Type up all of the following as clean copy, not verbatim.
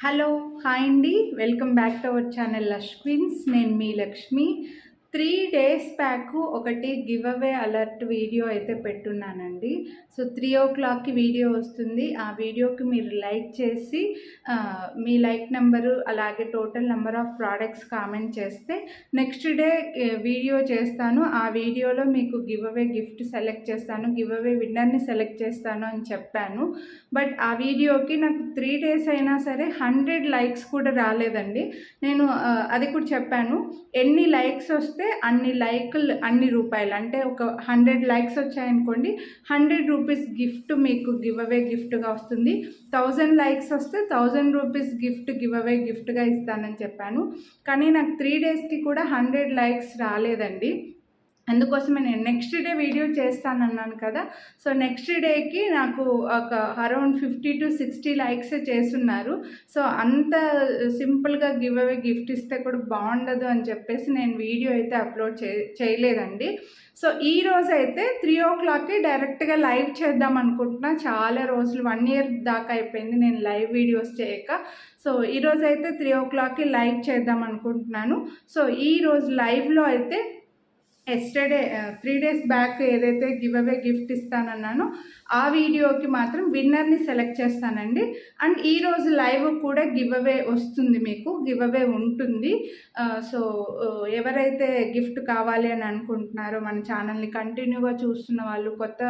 Hello hi అండి, welcome back to our channel lush queens. నేను మీ లక్ష్మి. 3 days బ్యాక్ ఒకటి గివ్ అవే అలర్ట్ వీడియో అయితే పెట్టున్నానండి. సో 3 o'clockకి వీడియో వస్తుంది. ఆ వీడియోకి మీరు లైక్ చేసి మీ లైక్ నెంబరు అలాగే total number of products comment చేస్తే నెక్స్ట్ డే వీడియో చేస్తాను. ఆ వీడియోలో మీకు గివ్ అవే గిఫ్ట్ సెలెక్ట్ చేస్తాను, గివ్ అవే విన్నర్ని సెలెక్ట్ చేస్తాను అని చెప్పాను. బట్ ఆ వీడియోకి నాకు 3 days అయినా సరే 100 likes కూడా రాలేదండి. నేను అది కూడా చెప్పాను, ఎన్ని లైక్స్ వస్తే అన్ని లైకులు అన్ని రూపాయలు. అంటే ఒక 100 likes వచ్చాయనుకోండి, 100 రూపీస్ గిఫ్ట్ మీకు గివ్ అవే గిఫ్ట్గా వస్తుంది. 1000 likes వస్తే 1000 రూపీస్ గిఫ్ట్ గివ్ అవే గిఫ్ట్గా ఇస్తానని చెప్పాను. కానీ నాకు 3 daysకి కూడా 100 likes రాలేదండి. అందుకోసమే నేను నెక్స్ట్ డే వీడియో చేస్తానన్నాను కదా. సో నెక్స్ట్ డేకి నాకు ఒక అరౌండ్ 50 to 60 likes చేస్తున్నారు. సో అంత సింపుల్గా గివ్ అవే గిఫ్ట్ ఇస్తే కూడా బాగుండదు అని చెప్పేసి నేను వీడియో అయితే అప్లోడ్ చేయలేదండి. సో ఈరోజు అయితే 3 o'clockకి డైరెక్ట్గా లైవ్ చేద్దాం అనుకుంటున్నా. చాలా రోజులు 1 year దాకా అయిపోయింది నేను లైవ్ వీడియోస్ చేయక. సో ఈరోజు అయితే 3 o'clockకి లైవ్ చేద్దాం అనుకుంటున్నాను. సో ఈరోజు లైవ్లో అయితే ఎస్టర్డే 3 days బ్యాక్ ఏదైతే గివ్ అవే గిఫ్ట్ ఇస్తానన్నానో ఆ వీడియోకి మాత్రం విన్నర్ని సెలెక్ట్ చేస్తానండి. అండ్ ఈరోజు లైవ్ కూడా గివ్ అవే వస్తుంది, మీకు గివ్ అవే ఉంటుంది. సో ఎవరైతే గిఫ్ట్ కావాలి అని అనుకుంటున్నారో, మన ఛానల్ని కంటిన్యూగా చూస్తున్న వాళ్ళు, కొత్త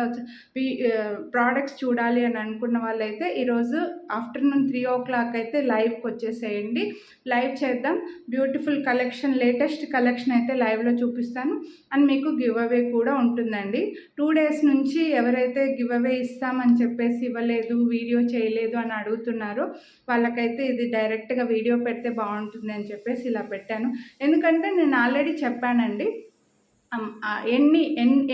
ప్రోడక్ట్స్ చూడాలి అని అనుకున్న వాళ్ళైతే ఈరోజు ఆఫ్టర్నూన్ 3 o'clock అయితే లైవ్కి వచ్చేసేయండి. లైవ్ చేద్దాం. బ్యూటిఫుల్ కలెక్షన్, లేటెస్ట్ కలెక్షన్ అయితే లైవ్లో చూపిస్తాను. అండ్ మీకు గివ్ అవే కూడా ఉంటుందండి. 2 days నుంచి ఎవరైతే గివ్ అవే ఇస్తామని చెప్పేసి ఇవ్వలేదు, వీడియో చేయలేదు అని అడుగుతున్నారో వాళ్ళకైతే ఇది డైరెక్ట్గా వీడియో పెడితే బాగుంటుంది అని చెప్పేసి ఇలా పెట్టాను. ఎందుకంటే నేను ఆల్రెడీ చెప్పానండి,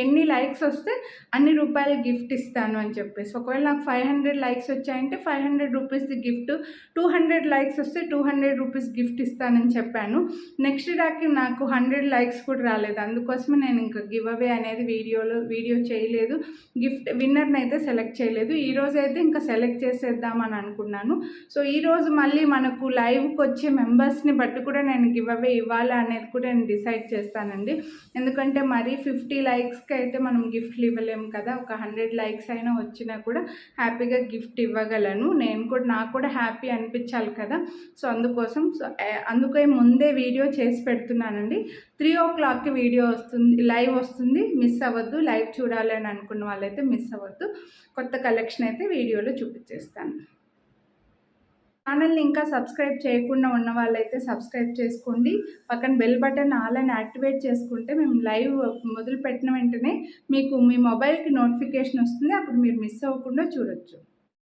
ఎన్ని లైక్స్ వస్తే అన్ని రూపాయలు గిఫ్ట్ ఇస్తాను అని చెప్పేసి. ఒకవేళ నాకు 500 likes వచ్చాయంటే 500 రూపీస్ది గిఫ్ట్, 200 likes వస్తే 200 రూపీస్ గిఫ్ట్ ఇస్తానని చెప్పాను. నెక్స్ట్ డేకి నాకు 100 likes కూడా రాలేదు. అందుకోసమే నేను ఇంకా గివ్ అవే అనేది వీడియో చేయలేదు, గిఫ్ట్ విన్నర్ని అయితే సెలెక్ట్ చేయలేదు. ఈరోజు అయితే ఇంకా సెలెక్ట్ చేసేద్దామని అనుకున్నాను. సో ఈరోజు మళ్ళీ మనకు లైవ్కి వచ్చే మెంబర్స్ని బట్టి కూడా నేను గివ్ అవే ఇవ్వాలి అనేది కూడా నేను డిసైడ్ చేస్తానండి. ఎందుకంటే మరి 50 likesకి అయితే మనం గిఫ్ట్లు ఇవ్వలేము కదా. ఒక 100 likes అయినా వచ్చినా కూడా హ్యాపీగా గిఫ్ట్ ఇవ్వగలను. నాకు కూడా హ్యాపీ అనిపించాలి కదా. సో అందుకే ముందే వీడియో చేసి పెడుతున్నానండి. 3 o'clockకి వీడియో వస్తుంది, లైవ్ వస్తుంది. మిస్ అవ్వద్దు. లైవ్ చూడాలి అని అనుకున్న వాళ్ళైతే మిస్ అవ్వద్దు. కొత్త కలెక్షన్ అయితే వీడియోలో చూపించేస్తాను. ఛానల్ని ఇంకా సబ్స్క్రైబ్ చేయకుండా ఉన్న వాళ్ళైతే సబ్స్క్రైబ్ చేసుకోండి. పక్కన బెల్ బటన్ ఆల్ అని యాక్టివేట్ చేసుకుంటే మేము లైవ్ మొదలు పెట్టిన వెంటనే మీకు మీ మొబైల్కి నోటిఫికేషన్ వస్తుంది. అప్పుడు మీరు మిస్ అవ్వకుండా చూడొచ్చు.